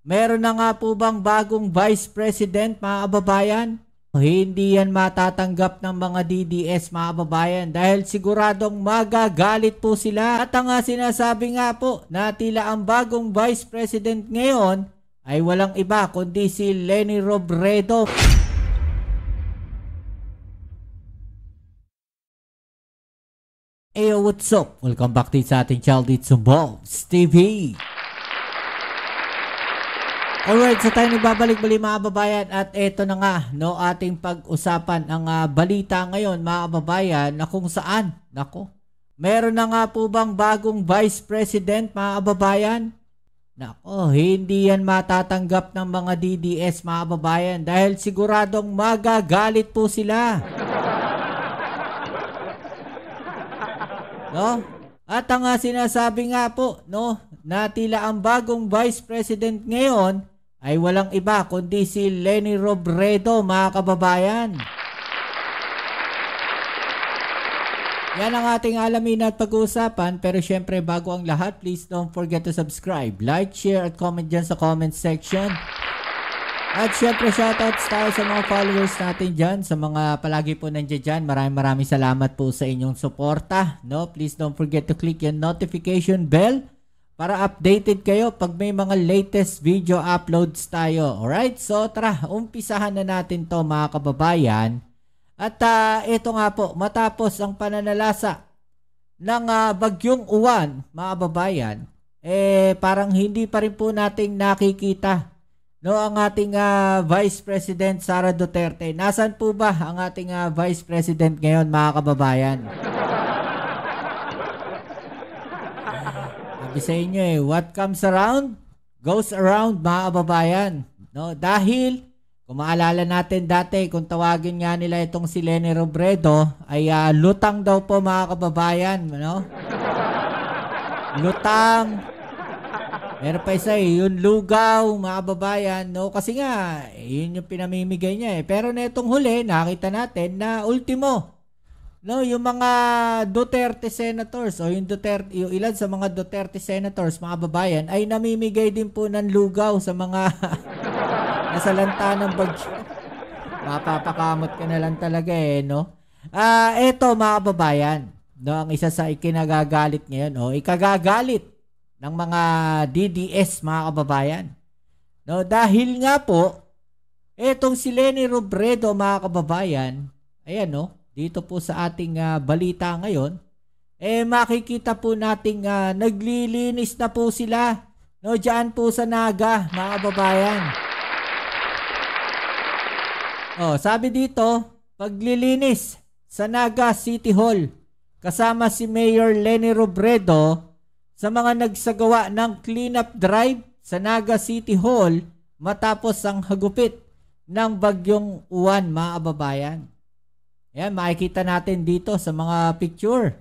Meron na nga po bang bagong Vice President, mga kababayan? Hindi yan matatanggap ng mga DDS, mga kababayan, dahil siguradong magagalit po sila. At ang sinasabi nga po na tila ang bagong Vice President ngayon ay walang iba kundi si Leni Robredo. Hey, what's up? Welcome back sa ating channel dito sa Bobs TV. Alright, so tayo nagbabalik-balik mga kababayan, at eto na nga, no, ating pag-usapan ang balita ngayon mga kababayan, na kung saan, nako, meron na nga po bang bagong Vice President, mga kababayan? Nako, hindi yan matatanggap ng mga DDS, mga kababayan, dahil siguradong magagalit po sila. No? At ang sinasabi nga po, no, na tila ang bagong Vice President ngayon ay walang iba kundi si Leni Robredo, mga kababayan. Yan ang ating alamin at pag-uusapan, pero syempre bago ang lahat, please don't forget to subscribe, like, share at comment dyan sa comment section. At syempre shoutouts tayo sa mga followers natin dyan, sa mga palagi po nandiyan dyan. Maraming salamat po sa inyong suporta. No? Please don't forget to click yung notification bell para updated kayo pag may mga latest video uploads tayo. Alright? So tara, umpisahan na natin to mga kababayan. At ito nga po, matapos ang pananalasa ng bagyong Uwan, mga kababayan, parang hindi pa rin po nating nakikita, no, ang ating Vice President Sara Duterte. Nasaan po ba ang ating Vice President ngayon, mga kababayan? Sabi sa inyo what comes around, goes around, mga kababayan. No? Dahil, kung maalala natin dati, kung tawagin nga nila itong si Leni Robredo, ay lutang daw po, mga kababayan. No? Lutang. Meron pa isa yung lugaw, mga kababayan. No? Kasi nga, yun yung pinamimigay niya. Pero netong huli, nakita natin na ultimo. No, yung mga Duterte senators o yung ilan sa mga Duterte senators, mga kababayan, ay namimigay din po ng lugaw sa mga nasalanta ng bagyo. Mapapakamot ka na lang talaga no? Eto mga kababayan, no, ang isa sa ikinagagalit ngayon, ikagagalit ng mga DDS, mga kababayan. No, dahil nga po, etong si Leni Robredo, mga kababayan, ayan dito po sa ating balita ngayon, makikita po nating naglilinis na po sila, no, dyan po sa Naga, mga kababayan. Sabi dito, paglilinis sa Naga City Hall, kasama si Mayor Leni Robredo sa mga nagsagawa ng cleanup drive sa Naga City Hall matapos ang hagupit ng bagyong Uwan, mga kababayan. Ayan, makikita natin dito sa mga picture.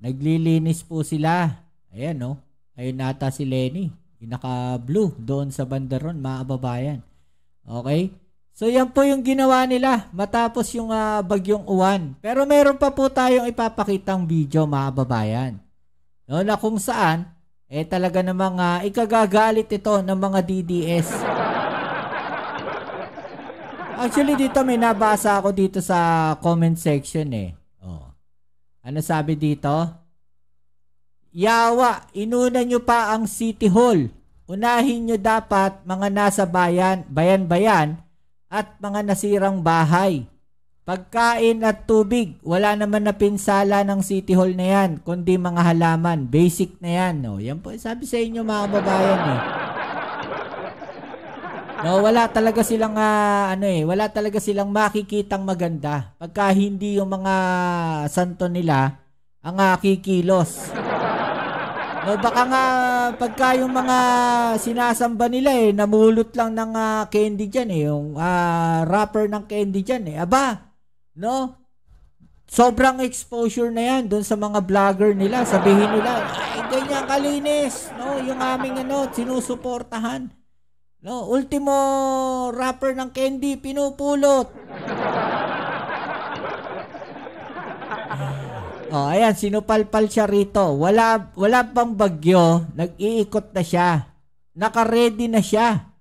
Naglilinis po sila. Ayan, ayun nata si Leni. Yung naka-blue doon sa banderon, mga kababayan. Okay? So, yan po yung ginawa nila matapos yung bagyong Uwan. Pero meron pa po tayong ipapakitang video, mga kababayan. No, na kung saan, talaga namang ikagagalit ito ng mga DDS. Actually, dito may nabasa ako dito sa comment section Ano sabi dito? Yawa, inuna nyo pa ang City Hall. Unahin nyo dapat mga nasa bayan-bayan at mga nasirang bahay. Pagkain at tubig, wala naman na pinsala ng City Hall na yan, kundi mga halaman. Basic na yan. Yan po, sabi sa inyo, mga kababayan No, wala talaga silang wala talaga silang makikitang maganda pagka hindi yung mga santo nila ang kikilos. No, baka nga pagka yung mga sinasamba nila namulot lang ng candy diyan yung wrapper ng candy diyan aba, no? Sobrang exposure na yan doon sa mga vlogger nila. Sabihin nila, ay ganyan kalinis, no? Yung aming sinusuportahan. No, ultimo wrapper ng candy pinupulot. Ayan, sinupalpal siya rito. Wala pang bagyo, nag-iikot na siya. naka-ready na siya.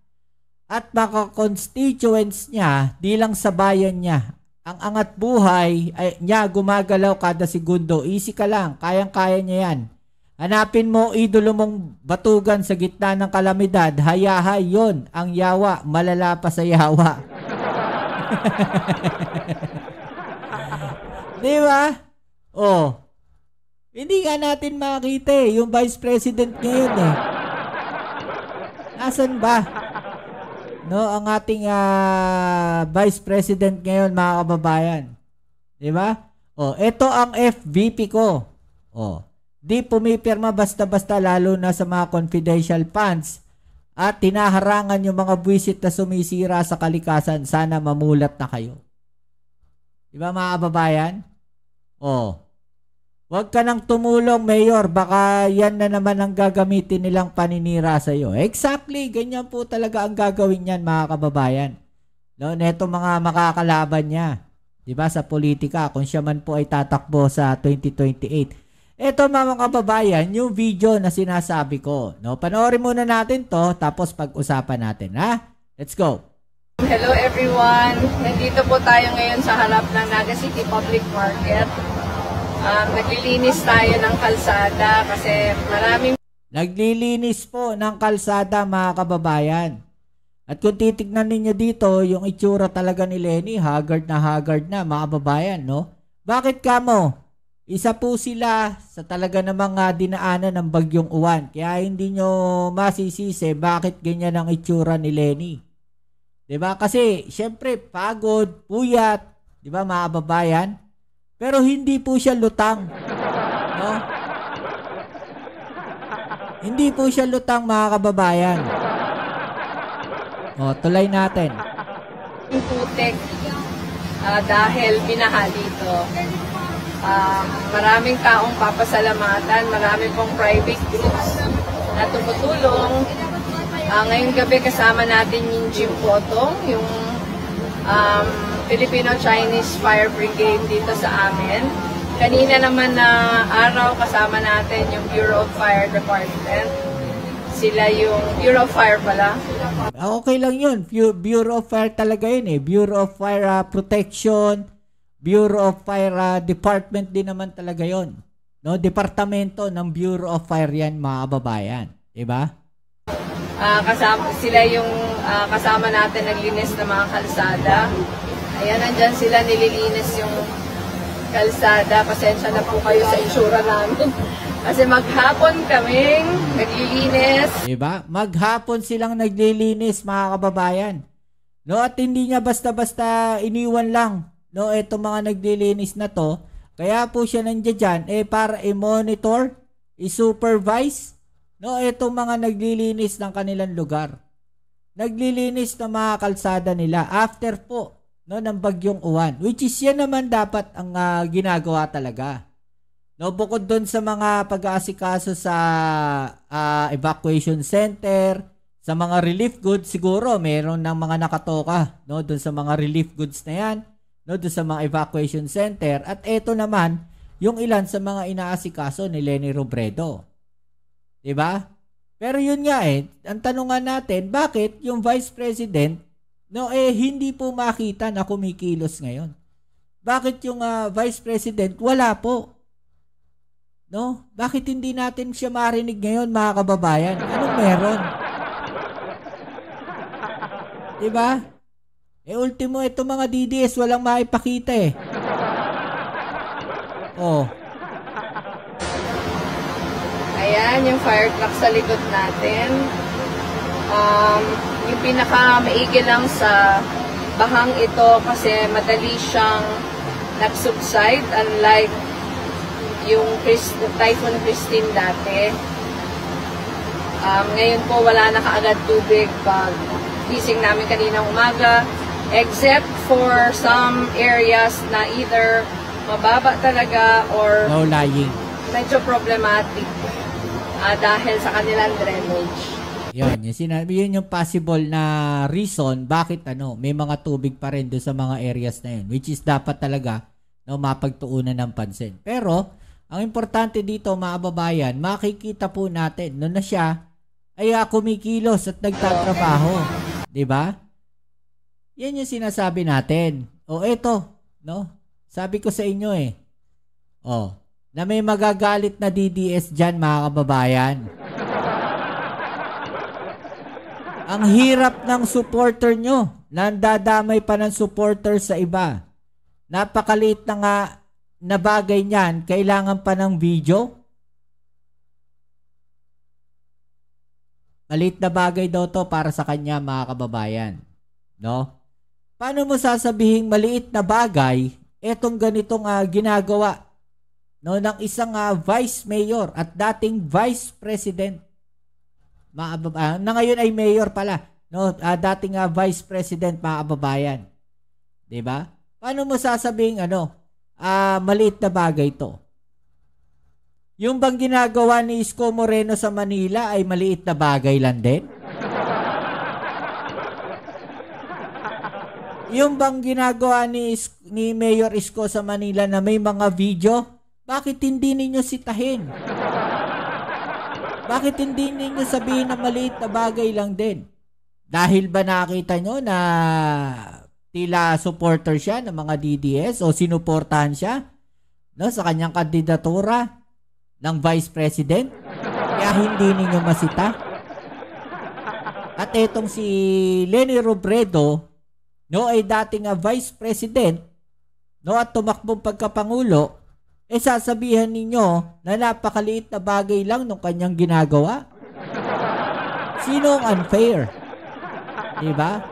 At mga constituents niya, di lang sa bayan niya. Ang angat buhay niya gumagalaw kada segundo. Easy ka lang, kayang-kaya niya yan. Hanapin mo idolo mong batugan sa gitna ng kalamidad, hayahay yon ang yawa, malala pa sa yawa. Di ba? Oh. Hindi nga natin makita yung Vice President ngayon eh. Nasaan ba? No, ang ating Vice President ngayon, mga kababayan. Di ba? Oh, ito ang FVP ko. Oh. Di pumipirma basta-basta lalo na sa mga confidential funds at tinaharangan yung mga buwisit na sumisira sa kalikasan. Sana mamulat na kayo. Diba mga kababayan? Oh. Huwag ka nang tumulong, Mayor. Baka yan na naman ang gagamitin nilang paninira sa iyo. Exactly. Ganyan po talaga ang gagawin niyan, mga kababayan. No, neto mga makakalaban niya. Diba sa politika, kung siya man po ay tatakbo sa 2028. Ito mga kababayan, yung video na sinasabi ko. No? Panoorin muna natin to, tapos pag-usapan natin. Ha? Let's go! Hello everyone! Nandito po tayo ngayon sa harap ng Naga City Public Market. Naglilinis tayo ng kalsada kasi maraming... Naglilinis po ng kalsada mga kababayan. At kung titignan ninyo dito, yung itsura talaga ni Lenny, haggard na mga kababayan, no? Bakit kamo? Isa po sila sa talaga namang dinaanan ng bagyong uwan. Kaya hindi nyo masisisi bakit ganyan ang itsura ni Lenny. Diba? Kasi syempre pagod, puyat, diba mga kababayan? Pero hindi po siya lutang. No? Hindi po siya lutang mga kababayan. O, tuloy natin. Yung putek dahil binaha dito. Maraming taong papasalamatan, marami pong private groups na tumutulong. Ngayong gabi kasama natin yung Jim Potong, yung Filipino-Chinese Fire Brigade dito sa amin. Kanina naman na araw kasama natin yung Bureau of Fire Department. Sila yung Bureau of Fire pala. Okay lang yun. Bureau of Fire talaga yun eh. Bureau of Fire Protection, Bureau of Fire Department din naman talaga yon. No, departamento ng Bureau of Fire yan, mga kababayan. Diba? Kasama, sila yung kasama natin naglinis ng mga kalsada. Ayan, nandyan sila nililinis yung kalsada. Pasensya na po kayo sa itsura namin. Kasi maghapon kaming naglilinis. Diba? Maghapon silang naglilinis, mga kababayan. No, at hindi niya basta-basta iniwan lang. No, eto mga naglilinis na to, kaya po siya nandiyan dyan, para i-monitor, i-supervise, no, etong mga naglilinis ng kanilang lugar. Naglilinis ng mga kalsada nila after po, no, ng bagyong uwan, which is yan naman dapat ang ginagawa talaga. No, bukod doon sa mga pag-aasikaso sa evacuation center, sa mga relief goods, siguro meron ng mga nakatoka, no, doon sa mga relief goods na yan. No, doon sa mga evacuation center. At ito naman, yung ilan sa mga inaasikaso ni Leni Robredo. Diba? Pero yun nga ang tanungan natin, bakit yung Vice President, no, hindi po makita na kumikilos ngayon? Bakit yung Vice President, wala po? No? Bakit hindi natin siya marinig ngayon, mga kababayan? Anong meron? Diba? Ultimo, ito mga DDS, walang maipakita Oh. Ayan, yung fire truck sa likod natin. Yung pinaka-maigi lang sa bahang ito kasi madali siyang nag-subside unlike yung Typhoon Christine dati. Ngayon po wala na kaagad tubig pag gising namin kaninang umaga. Except for some areas na either mababa talaga or low-lying. Medyo problematic dahil sa kanilang drainage. Yun yung possible na reason bakit may mga tubig pa rin doon sa mga areas na yun, which is dapat talaga mapagtuunan ng pansin. Pero ang importante dito, mga kababayan, makikita po natin na siya ay kumikilos at nagtatrabaho. 'Di ba? Yan yung sinasabi natin. O eto, no? Sabi ko sa inyo na may magagalit na DDS dyan, mga kababayan. Ang hirap ng supporter nyo. Nandadamay pa ng supporter sa iba. Napakaliit na nga na bagay niyan. Kailangan pa ng video. Maliit na bagay daw to para sa kanya, mga kababayan. No? Paano mo sasabihing maliit na bagay etong ganitong ginagawa no ng isang vice mayor at dating vice president na ngayon ay mayor pala no dating vice president, mga kababayan, 'di ba? Paano mo sasabihing maliit na bagay to? Yung bang ginagawa ni Isko Moreno sa Manila ay maliit na bagay lang din? Yung bang ginagawa ni Mayor Isko sa Manila na may mga video, bakit hindi ninyo sitahin? Bakit hindi ninyo sabihin na maliit na bagay lang din? Dahil ba nakita nyo na tila supporter siya ng mga DDS o sinuportahan siya sa kanyang kandidatura ng Vice President? Kaya hindi ninyo masita? At etong si Leni Robredo ay dating Vice President at tumakbong pagkapangulo, sasabihan ninyo na napakaliit na bagay lang nung kanyang ginagawa? Sino ang unfair? Diba?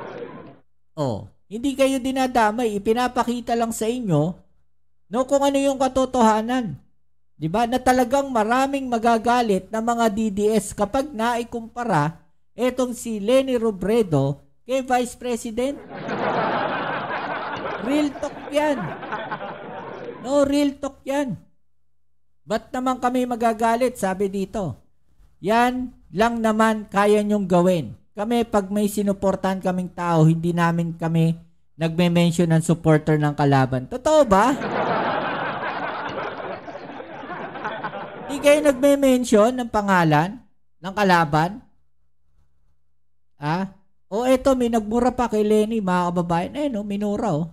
Hindi kayo dinadamay, ipinapakita lang sa inyo kung ano yung katotohanan. Diba? Na talagang maraming magagalit na mga DDS kapag naikumpara etong si Leni Robredo kay Vice President. Real talk yan. No, real talk yan. Ba't naman kami magagalit? Sabi dito. Yan lang naman kaya nyong gawin. Kami, pag may sinuportahan kaming tao, hindi namin kami nagme-mention ng supporter ng kalaban. Totoo ba? Hindi kayo nagme-mention ng pangalan ng kalaban? O eto, may nagmura pa kay Leni, mga kababayan. Minura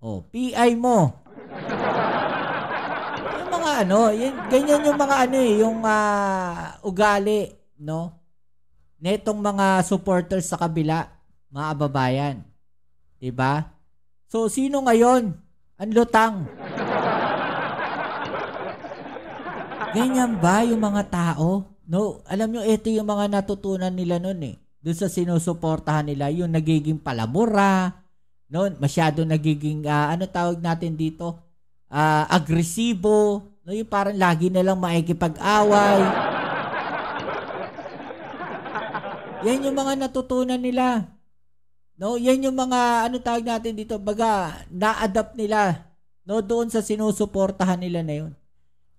PI mo. Yung mga ganyan yung mga yung ugali, no? Netong mga supporters sa kabila, mga kababayan. Diba? So, sino ngayon? Ang lutang. Ganyan ba yung mga tao? No, alam nyo, ito yung mga natutunan nila nun doon sa sinusuportahan nila, yung nagiging palamura, no, masyado nagiging tawag natin dito, agresibo, no, yung parang lagi na lang maikipag-away. Yan yung mga natutunan nila. No, yan yung mga tawag natin dito, baga na-adapt nila doon sa sinusuportahan nila na yun.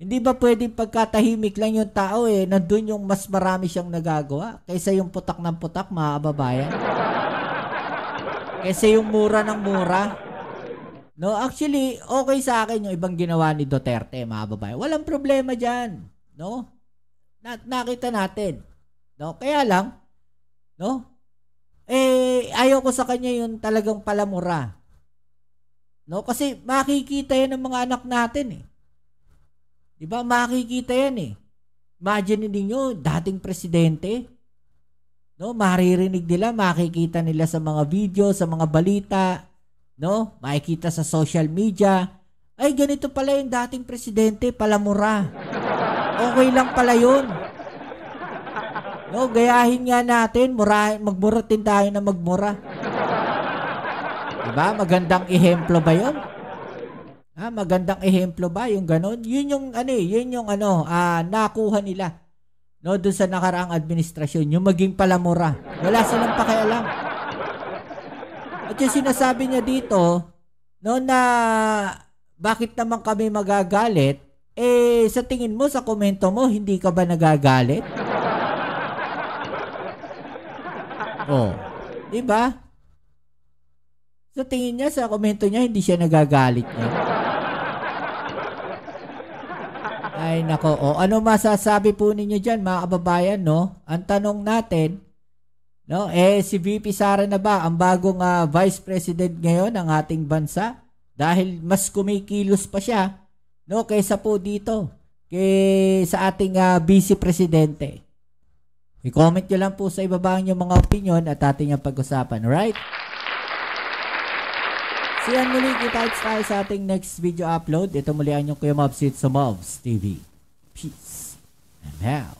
Hindi ba pwedeng pagkatahimik lang yung tao nandun yung mas marami siyang nagagawa kaysa yung putak ng putak, mga kababayan? Kaysa yung mura ng mura? No, actually, okay sa akin yung ibang ginawa ni Duterte, mga kababayan. Walang problema dyan. No? Nakita natin. No? Kaya lang, no? Ayaw ko sa kanya yung talagang palamura. No? Kasi makikita yan ng mga anak natin Diba? Makikita yan Imagine ninyo, dating presidente. No? Maririnig nila, makikita nila sa mga video, sa mga balita. No? Makikita sa social media. Ay, ganito pala yung dating presidente, palamura. Okay lang pala yun. No? Gayahin nga natin, magmuratin tayo na magmura. Diba? Magandang ehemplo ba yun? Magandang ehemplo ba yung ganon? Yun yung nakuha nila doon sa nakaraang administrasyon, yung maging palamura. Wala silang pakialam. At yung sinasabi niya dito na bakit naman kami magagalit, sa tingin mo, sa komento mo, hindi ka ba nagagalit? Diba? Sa tingin niya, sa komento niya, hindi siya nagagalit niya. Ay nako, o ano masasabi po ninyo dyan mga kababayan, no? Ang tanong natin, no, si VP Sara na ba ang bagong Vice President ngayon ng ating bansa? Dahil mas kumikilos pa siya, no, kaysa po dito, sa ating Vice Presidente. I-comment nyo lang po sa ibaba yung mga opinion at ating yung pag-usapan, right? Siyan muli, kita tayo sa ating next video upload. Ito muli ang yung Kuya Mobs sa Mobs TV. Peace and out.